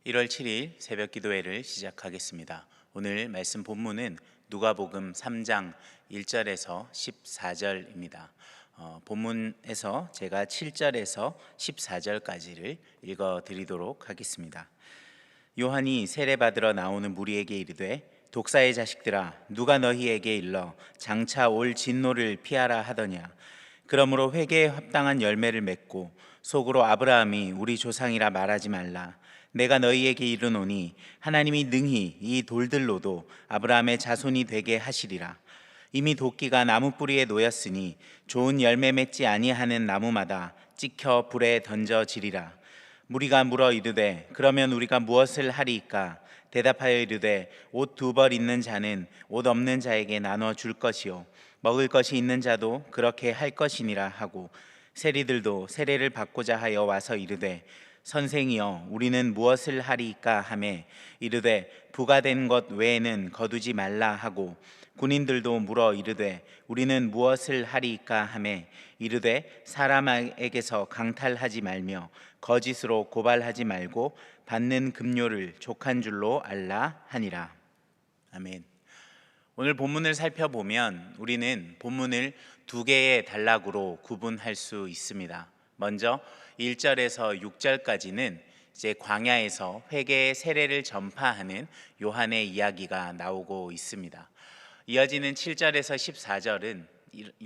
1월 7일 새벽 기도회를 시작하겠습니다. 오늘 말씀 본문은 누가복음 3장 1절에서 14절입니다. 본문에서 제가 7절에서 14절까지를 읽어 드리도록 하겠습니다. 요한이 세례받으러 나오는 무리에게 이르되 독사의 자식들아 누가 너희에게 일러 장차 올 진노를 피하라 하더냐. 그러므로 회개에 합당한 열매를 맺고 속으로 아브라함이 우리 조상이라 말하지 말라. 내가 너희에게 이르노니 하나님이 능히 이 돌들로도 아브라함의 자손이 되게 하시리라. 이미 도끼가 나무 뿌리에 놓였으니 좋은 열매 맺지 아니하는 나무마다 찍혀 불에 던져지리라. 무리가 물어 이르되 그러면 우리가 무엇을 하리이까? 대답하여 이르되 옷 두 벌 있는 자는 옷 없는 자에게 나눠 줄 것이요 먹을 것이 있는 자도 그렇게 할 것이니라 하고, 세리들도 세례를 받고자 하여 와서 이르되 선생이여 우리는 무엇을 하리이까 하매 이르되 부가된 것 외에는 거두지 말라 하고, 군인들도 물어 이르되 우리는 무엇을 하리이까 하매 이르되 사람에게서 강탈하지 말며 거짓으로 고발하지 말고 받는 급료를 족한 줄로 알라 하니라. 아멘. 오늘 본문을 살펴보면 우리는 본문을 두 개의 단락으로 구분할 수 있습니다. 먼저 1절에서 6절까지는 이제 광야에서 회개의 세례를 전파하는 요한의 이야기가 나오고 있습니다. 이어지는 7절에서 14절은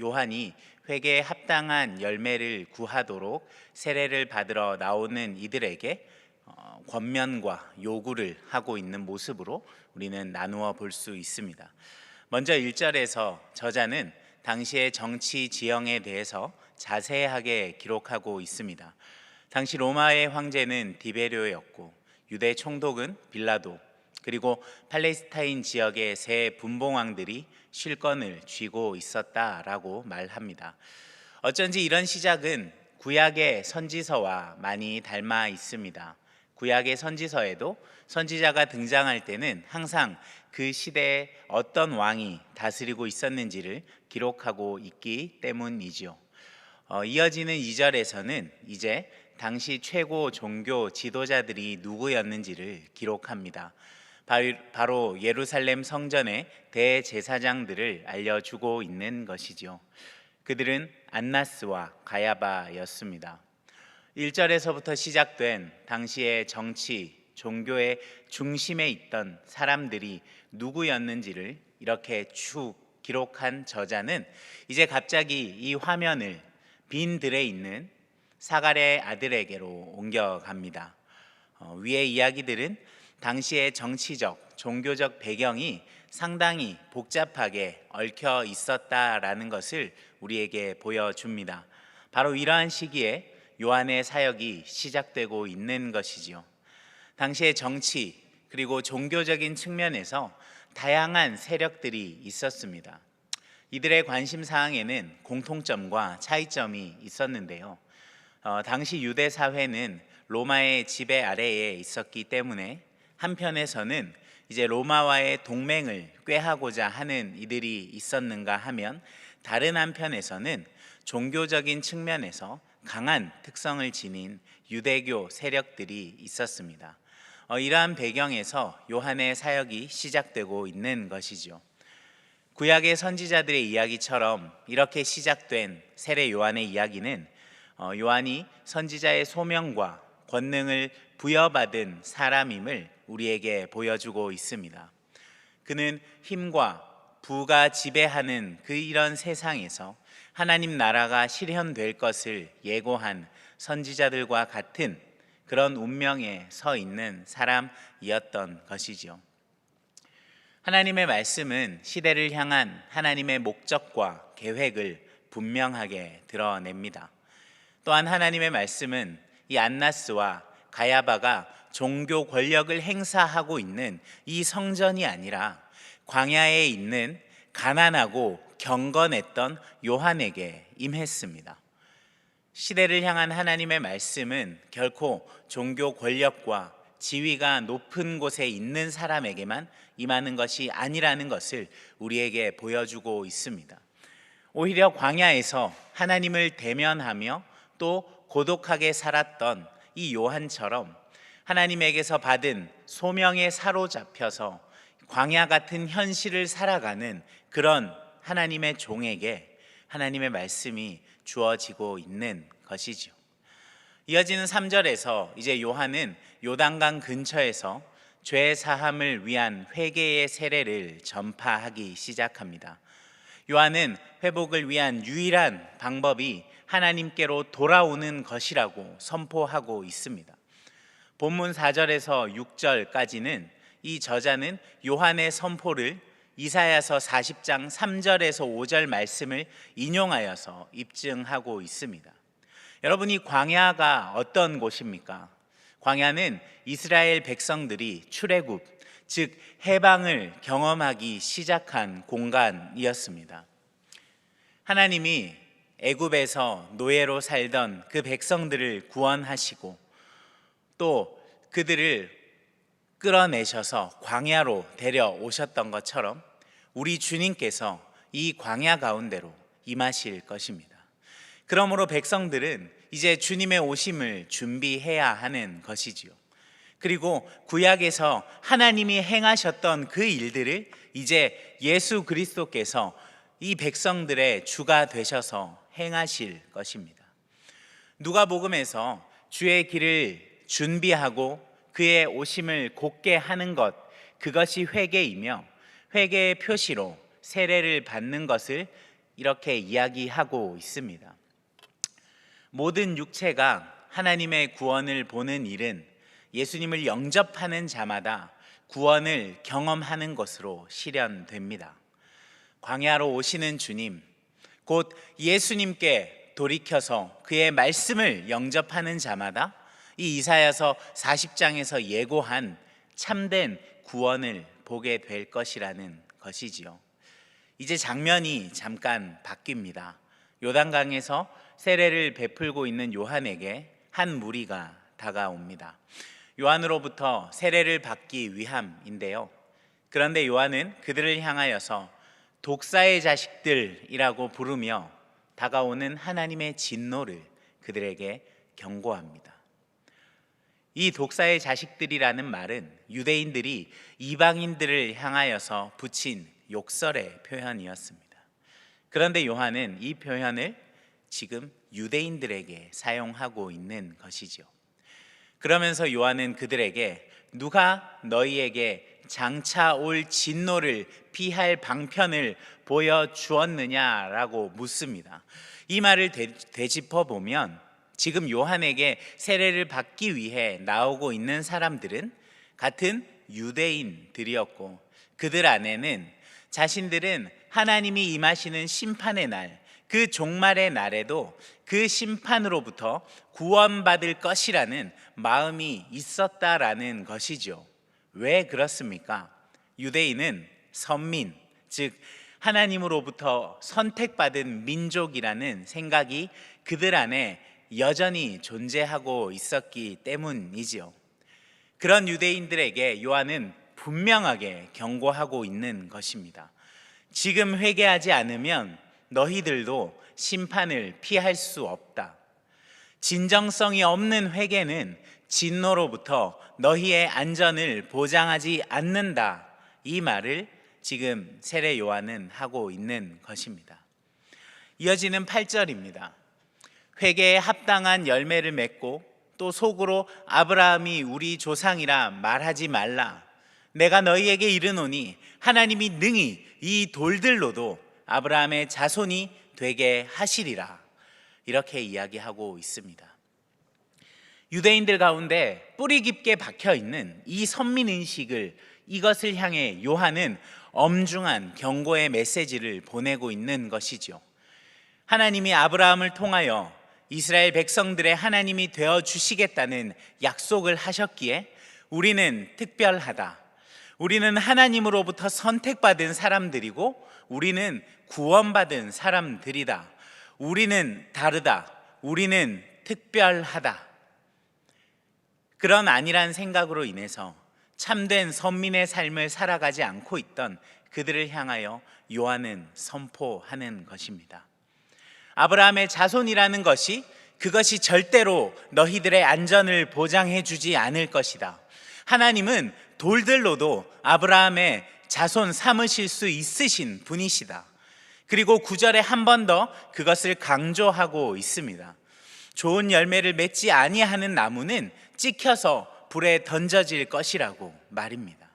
요한이 회개에 합당한 열매를 구하도록 세례를 받으러 나오는 이들에게 권면과 요구를 하고 있는 모습으로 우리는 나누어 볼 수 있습니다. 먼저 1절에서 저자는 당시의 정치 지형에 대해서 자세하게 기록하고 있습니다. 당시 로마의 황제는 디베료였고 유대 총독은 빌라도, 그리고 팔레스타인 지역의 세 분봉왕들이 실권을 쥐고 있었다라고 말합니다. 어쩐지 이런 시작은 구약의 선지서와 많이 닮아 있습니다. 구약의 선지서에도 선지자가 등장할 때는 항상 그 시대에 어떤 왕이 다스리고 있었는지를 기록하고 있기 때문이지요. 이어지는 2절에서는 이제 당시 최고 종교 지도자들이 누구였는지를 기록합니다. 바로 예루살렘 성전의 대제사장들을 알려주고 있는 것이죠. 그들은 안나스와 가야바였습니다. 1절에서부터 시작된 당시의 정치, 종교의 중심에 있던 사람들이 누구였는지를 이렇게 쭉 기록한 저자는 이제 갑자기 이 화면을 빈들에 있는 사갈의 아들에게로 옮겨갑니다. 위의 이야기들은 당시의 정치적, 종교적 배경이 상당히 복잡하게 얽혀 있었다라는 것을 우리에게 보여줍니다. 바로 이러한 시기에 요한의 사역이 시작되고 있는 것이지요. 당시의 정치 그리고 종교적인 측면에서 다양한 세력들이 있었습니다. 이들의 관심 사항에는 공통점과 차이점이 있었는데요. 당시 유대 사회는 로마의 지배 아래에 있었기 때문에 한편에서는 이제 로마와의 동맹을 꾀하고자 하는 이들이 있었는가 하면, 다른 한편에서는 종교적인 측면에서 강한 특성을 지닌 유대교 세력들이 있었습니다. 이러한 배경에서 요한의 사역이 시작되고 있는 것이죠. 구약의 선지자들의 이야기처럼 이렇게 시작된 세례 요한의 이야기는 요한이 선지자의 소명과 권능을 부여받은 사람임을 우리에게 보여주고 있습니다. 그는 힘과 부가 지배하는 이런 세상에서 하나님 나라가 실현될 것을 예고한 선지자들과 같은 그런 운명에 서 있는 사람이었던 것이죠. 하나님의 말씀은 시대를 향한 하나님의 목적과 계획을 분명하게 드러냅니다. 또한 하나님의 말씀은 이 안나스와 가야바가 종교 권력을 행사하고 있는 이 성전이 아니라 광야에 있는 가난하고 경건했던 요한에게 임했습니다. 시대를 향한 하나님의 말씀은 결코 종교 권력과 지위가 높은 곳에 있는 사람에게만 임하는 것이 아니라는 것을 우리에게 보여주고 있습니다. 오히려 광야에서 하나님을 대면하며 또 고독하게 살았던 이 요한처럼 하나님에게서 받은 소명에 사로잡혀서 광야 같은 현실을 살아가는 그런 하나님의 종에게 하나님의 말씀이 주어지고 있는 것이죠. 이어지는 3절에서 이제 요한은 요단강 근처에서 죄 사함을 위한 회개의 세례를 전파하기 시작합니다. 요한은 회복을 위한 유일한 방법이 하나님께로 돌아오는 것이라고 선포하고 있습니다. 본문 4절에서 6절까지는 이 저자는 요한의 선포를 이사야서 40장 3절에서 5절 말씀을 인용하여서 입증하고 있습니다. 여러분이 광야가 어떤 곳입니까? 광야는 이스라엘 백성들이 출애굽, 즉 해방을 경험하기 시작한 공간이었습니다. 하나님이 애굽에서 노예로 살던 그 백성들을 구원하시고 또 그들을 끌어내셔서 광야로 데려오셨던 것처럼 우리 주님께서 이 광야 가운데로 임하실 것입니다. 그러므로 백성들은 이제 주님의 오심을 준비해야 하는 것이지요. 그리고 구약에서 하나님이 행하셨던 그 일들을 이제 예수 그리스도께서 이 백성들의 주가 되셔서 행하실 것입니다. 누가복음에서 주의 길을 준비하고 그의 오심을 곧게 하는 것, 그것이 회개이며 회개의 표시로 세례를 받는 것을 이렇게 이야기하고 있습니다. 모든 육체가 하나님의 구원을 보는 일은 예수님을 영접하는 자마다 구원을 경험하는 것으로 실현됩니다. 광야로 오시는 주님, 곧 예수님께 돌이켜서 그의 말씀을 영접하는 자마다 이 이사야서 40장에서 예고한 참된 구원을 보게 될 것이라는 것이지요. 이제 장면이 잠깐 바뀝니다. 요단강에서 세례를 베풀고 있는 요한에게 한 무리가 다가옵니다. 요한으로부터 세례를 받기 위함인데요. 그런데 요한은 그들을 향하여서 독사의 자식들이라고 부르며 다가오는 하나님의 진노를 그들에게 경고합니다. 이 독사의 자식들이라는 말은 유대인들이 이방인들을 향하여서 붙인 욕설의 표현이었습니다. 그런데 요한은 이 표현을 지금 유대인들에게 사용하고 있는 것이죠. 그러면서 요한은 그들에게 누가 너희에게 장차 올 진노를 피할 방편을 보여주었느냐라고 묻습니다. 이 말을 되짚어 보면 지금 요한에게 세례를 받기 위해 나오고 있는 사람들은 같은 유대인들이었고 그들 안에는 자신들은 하나님이 임하시는 심판의 날, 그 종말의 날에도 그 심판으로부터 구원받을 것이라는 마음이 있었다라는 것이죠. 왜 그렇습니까? 유대인은 선민, 즉 하나님으로부터 선택받은 민족이라는 생각이 그들 안에 여전히 존재하고 있었기 때문이지요. 그런 유대인들에게 요한은 분명하게 경고하고 있는 것입니다. 지금 회개하지 않으면 너희들도 심판을 피할 수 없다. 진정성이 없는 회개는 진노로부터 너희의 안전을 보장하지 않는다. 이 말을 지금 세례 요한은 하고 있는 것입니다. 이어지는 8절입니다. 회개에 합당한 열매를 맺고 또 속으로 아브라함이 우리 조상이라 말하지 말라. 내가 너희에게 이르노니 하나님이 능히 이 돌들로도 아브라함의 자손이 되게 하시리라. 이렇게 이야기하고 있습니다. 유대인들 가운데 뿌리 깊게 박혀 있는 이 선민의식을 이것을 향해 요한은 엄중한 경고의 메시지를 보내고 있는 것이죠. 하나님이 아브라함을 통하여 이스라엘 백성들의 하나님이 되어 주시겠다는 약속을 하셨기에 우리는 특별하다. 우리는 하나님으로부터 선택받은 사람들이고 우리는 구원받은 사람들이다. 우리는 다르다. 우리는 특별하다. 그런 아니란 생각으로 인해서 참된 선민의 삶을 살아가지 않고 있던 그들을 향하여 요한은 선포하는 것입니다. 아브라함의 자손이라는 것이 그것이 절대로 너희들의 안전을 보장해 주지 않을 것이다. 하나님은 돌들로도 아브라함의 자손 삼으실 수 있으신 분이시다. 그리고 9절에 한 번 더 그것을 강조하고 있습니다. 좋은 열매를 맺지 아니하는 나무는 찍혀서 불에 던져질 것이라고 말입니다.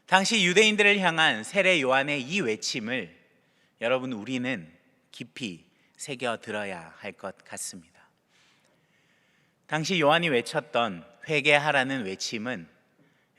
당시 유대인들을 향한 세례 요한의 이 외침을 여러분 우리는 깊이 새겨 들어야 할 것 같습니다. 당시 요한이 외쳤던 회개하라는 외침은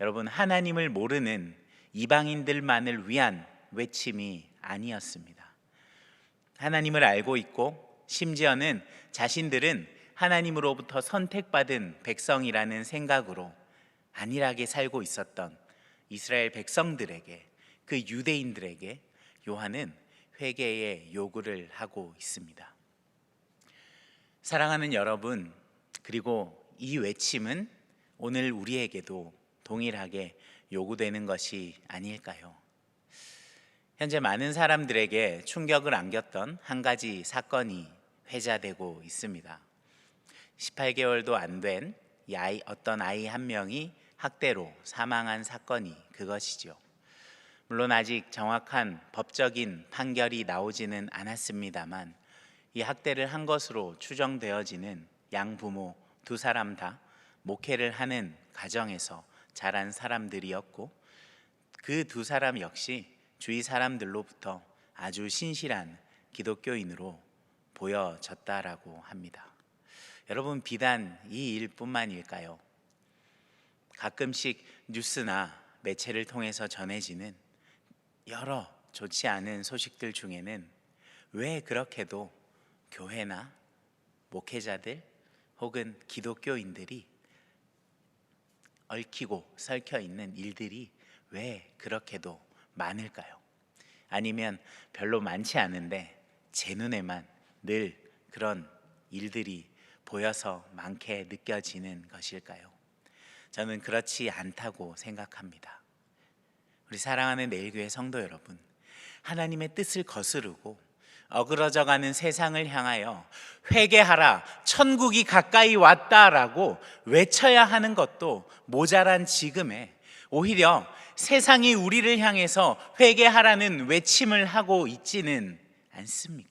여러분 하나님을 모르는 이방인들만을 위한 외침이 아니었습니다. 하나님을 알고 있고 심지어는 자신들은 하나님으로부터 선택받은 백성이라는 생각으로 안일하게 살고 있었던 이스라엘 백성들에게, 그 유대인들에게 요한은 회개의 요구를 하고 있습니다. 사랑하는 여러분, 그리고 이 외침은 오늘 우리에게도 동일하게 요구되는 것이 아닐까요? 현재 많은 사람들에게 충격을 안겼던 한 가지 사건이 회자되고 있습니다. 18개월도 안 된 어떤 아이 한 명이 학대로 사망한 사건이 그것이죠. 물론 아직 정확한 법적인 판결이 나오지는 않았습니다만 이 학대를 한 것으로 추정되어지는 양부모 두 사람 다 목회를 하는 가정에서 자란 사람들이었고, 그 두 사람 역시 주위 사람들로부터 아주 신실한 기독교인으로 보여졌다라고 합니다. 여러분, 비단 이 일뿐만일까요? 가끔씩 뉴스나 매체를 통해서 전해지는 여러 좋지 않은 소식들 중에는 왜 그렇게도 교회나 목회자들 혹은 기독교인들이 얽히고 설켜 있는 일들이 왜 그렇게도 많을까요? 아니면 별로 많지 않은데 제 눈에만 늘 그런 일들이 보여서 많게 느껴지는 것일까요? 저는 그렇지 않다고 생각합니다. 우리 사랑하는 내일교회 성도 여러분, 하나님의 뜻을 거스르고 어그러져가는 세상을 향하여 회개하라, 천국이 가까이 왔다라고 외쳐야 하는 것도 모자란 지금에 오히려 세상이 우리를 향해서 회개하라는 외침을 하고 있지는 않습니까?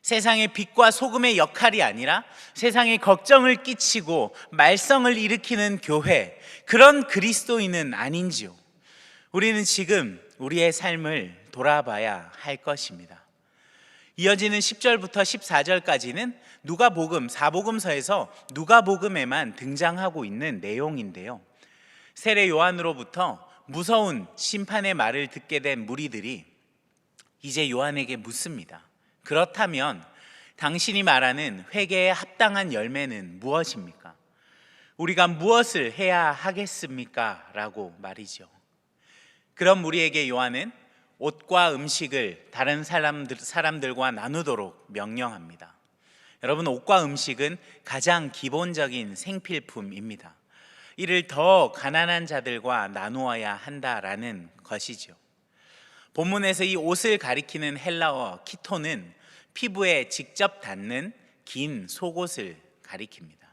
세상의 빛과 소금의 역할이 아니라 세상에 걱정을 끼치고 말썽을 일으키는 교회, 그런 그리스도인은 아닌지요? 우리는 지금 우리의 삶을 돌아봐야 할 것입니다. 이어지는 10절부터 14절까지는 누가복음, 사복음서에서 누가복음에만 등장하고 있는 내용인데요, 세례 요한으로부터 무서운 심판의 말을 듣게 된 무리들이 이제 요한에게 묻습니다. 그렇다면 당신이 말하는 회개에 합당한 열매는 무엇입니까? 우리가 무엇을 해야 하겠습니까? 라고 말이죠. 그런 무리에게 요한은 옷과 음식을 다른 사람들과 나누도록 명령합니다. 여러분, 옷과 음식은 가장 기본적인 생필품입니다. 이를 더 가난한 자들과 나누어야 한다라는 것이죠. 본문에서 이 옷을 가리키는 헬라어 키토는 피부에 직접 닿는 긴 속옷을 가리킵니다.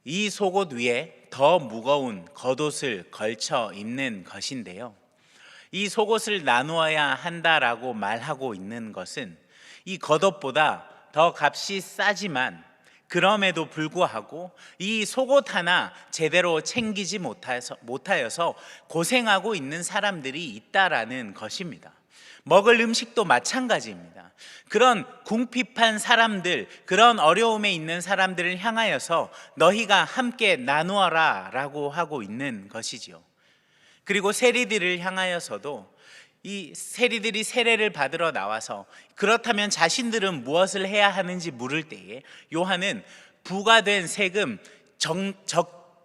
이 속옷 위에 더 무거운 겉옷을 걸쳐 입는 것인데요, 이 속옷을 나누어야 한다라고 말하고 있는 것은 이 겉옷보다 더 값이 싸지만 그럼에도 불구하고 이 속옷 하나 제대로 챙기지 못하여서 고생하고 있는 사람들이 있다라는 것입니다. 먹을 음식도 마찬가지입니다. 그런 궁핍한 사람들, 그런 어려움에 있는 사람들을 향하여서 너희가 함께 나누어라 라고 하고 있는 것이지요. 그리고 세리들을 향하여서도 이 세리들이 세례를 받으러 나와서 그렇다면 자신들은 무엇을 해야 하는지 물을 때에 요한은 부과된 세금,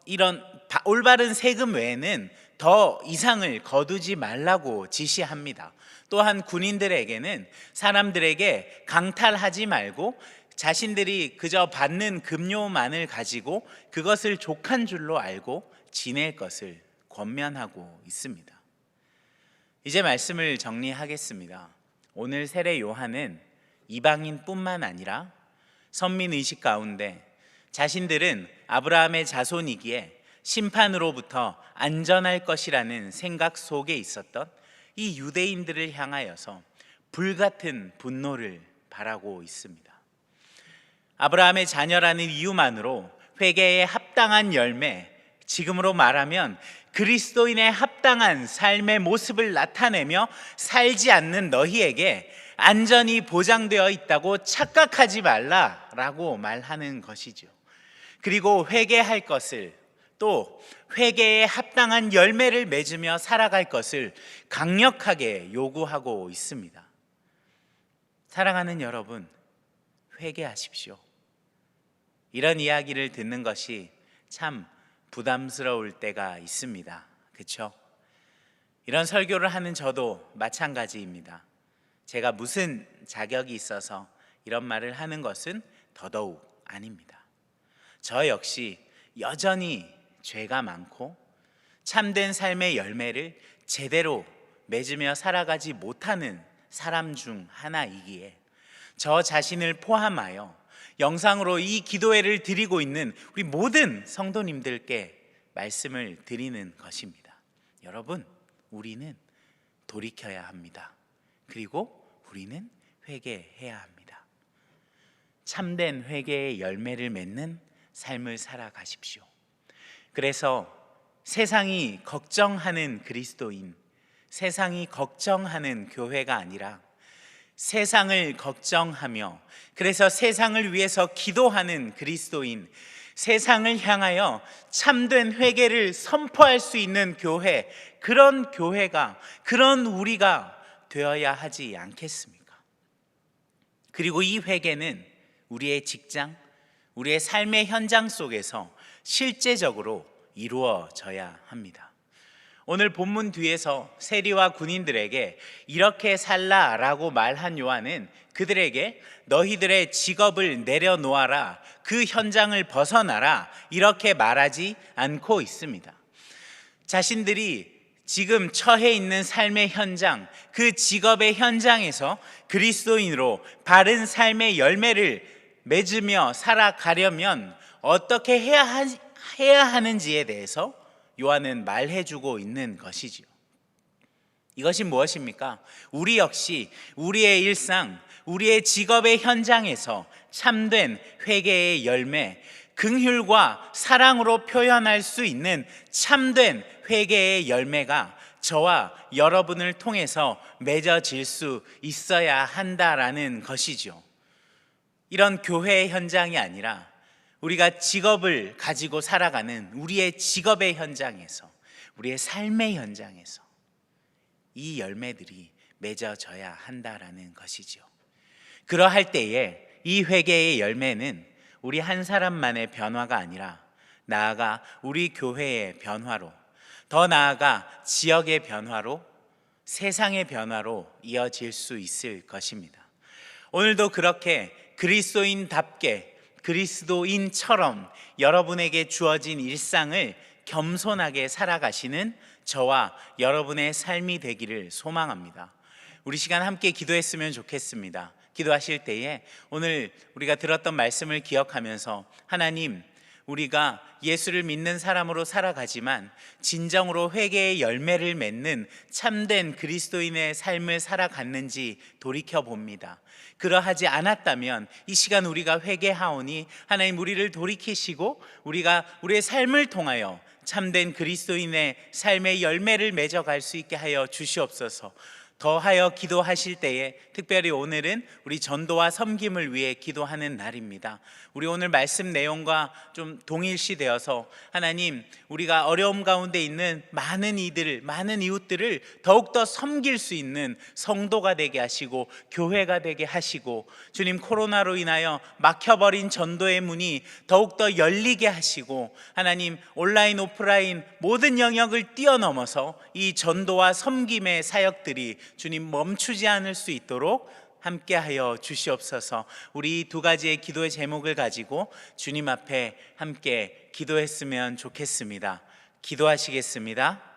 이런 올바른 세금 외에는 더 이상을 거두지 말라고 지시합니다. 또한 군인들에게는 사람들에게 강탈하지 말고 자신들이 그저 받는 급료만을 가지고 그것을 족한 줄로 알고 지낼 것을 권면하고 있습니다. 이제 말씀을 정리하겠습니다. 오늘 세례 요한은 이방인뿐만 아니라 선민 의식 가운데 자신들은 아브라함의 자손이기에 심판으로부터 안전할 것이라는 생각 속에 있었던 이 유대인들을 향하여서 불같은 분노를 발하고 있습니다. 아브라함의 자녀라는 이유만으로 회개에 합당한 열매, 지금으로 말하면 그리스도인의 합당한 삶의 모습을 나타내며 살지 않는 너희에게 안전이 보장되어 있다고 착각하지 말라라고 말하는 것이죠. 그리고 회개할 것을, 또 회개에 합당한 열매를 맺으며 살아갈 것을 강력하게 요구하고 있습니다. 사랑하는 여러분, 회개하십시오. 이런 이야기를 듣는 것이 참 부담스러울 때가 있습니다. 그렇죠? 이런 설교를 하는 저도 마찬가지입니다. 제가 무슨 자격이 있어서 이런 말을 하는 것은 더더욱 아닙니다. 저 역시 여전히 죄가 많고 참된 삶의 열매를 제대로 맺으며 살아가지 못하는 사람 중 하나이기에 저 자신을 포함하여 영상으로 이 기도회를 드리고 있는 우리 모든 성도님들께 말씀을 드리는 것입니다. 여러분, 우리는 돌이켜야 합니다. 그리고 우리는 회개해야 합니다. 참된 회개의 열매를 맺는 삶을 살아가십시오. 그래서 세상이 걱정하는 그리스도인, 세상이 걱정하는 교회가 아니라 세상을 걱정하며 그래서 세상을 위해서 기도하는 그리스도인, 세상을 향하여 참된 회개를 선포할 수 있는 교회, 그런 교회가, 그런 우리가 되어야 하지 않겠습니까? 그리고 이 회개는 우리의 직장, 우리의 삶의 현장 속에서 실제적으로 이루어져야 합니다. 오늘 본문 뒤에서 세리와 군인들에게 이렇게 살라라고 말한 요한은 그들에게 너희들의 직업을 내려놓아라, 그 현장을 벗어나라, 이렇게 말하지 않고 있습니다. 자신들이 지금 처해 있는 삶의 현장, 그 직업의 현장에서 그리스도인으로 바른 삶의 열매를 맺으며 살아가려면 어떻게 해야 하는지에 대해서 요한은 말해주고 있는 것이지요. 이것이 무엇입니까? 우리 역시 우리의 일상, 우리의 직업의 현장에서 참된 회개의 열매, 긍휼과 사랑으로 표현할 수 있는 참된 회개의 열매가 저와 여러분을 통해서 맺어질 수 있어야 한다라는 것이죠. 이런 교회의 현장이 아니라 우리가 직업을 가지고 살아가는 우리의 직업의 현장에서, 우리의 삶의 현장에서 이 열매들이 맺어져야 한다라는 것이죠. 그러할 때에 이 회개의 열매는 우리 한 사람만의 변화가 아니라 나아가 우리 교회의 변화로, 더 나아가 지역의 변화로, 세상의 변화로 이어질 수 있을 것입니다. 오늘도 그렇게 그리스도인답게, 그리스도인처럼 여러분에게 주어진 일상을 겸손하게 살아가시는 저와 여러분의 삶이 되기를 소망합니다. 우리 시간 함께 기도했으면 좋겠습니다. 기도하실 때에 오늘 우리가 들었던 말씀을 기억하면서 하나님, 우리가 예수를 믿는 사람으로 살아가지만 진정으로 회개의 열매를 맺는 참된 그리스도인의 삶을 살아갔는지 돌이켜봅니다. 그러하지 않았다면 이 시간 우리가 회개하오니 하나님, 우리를 돌이키시고 우리가 우리의 삶을 통하여 참된 그리스도인의 삶의 열매를 맺어갈 수 있게 하여 주시옵소서. 더하여 기도하실 때에 특별히 오늘은 우리 전도와 섬김을 위해 기도하는 날입니다. 우리 오늘 말씀 내용과 좀 동일시되어서 하나님, 우리가 어려움 가운데 있는 많은 이들을, 많은 이웃들을 더욱더 섬길 수 있는 성도가 되게 하시고 교회가 되게 하시고, 주님, 코로나로 인하여 막혀버린 전도의 문이 더욱더 열리게 하시고, 하나님, 온라인 오프라인 모든 영역을 뛰어넘어서 이 전도와 섬김의 사역들이 주님 멈추지 않을 수 있도록 함께하여 주시옵소서. 우리 두 가지의 기도의 제목을 가지고 주님 앞에 함께 기도했으면 좋겠습니다. 기도하시겠습니다.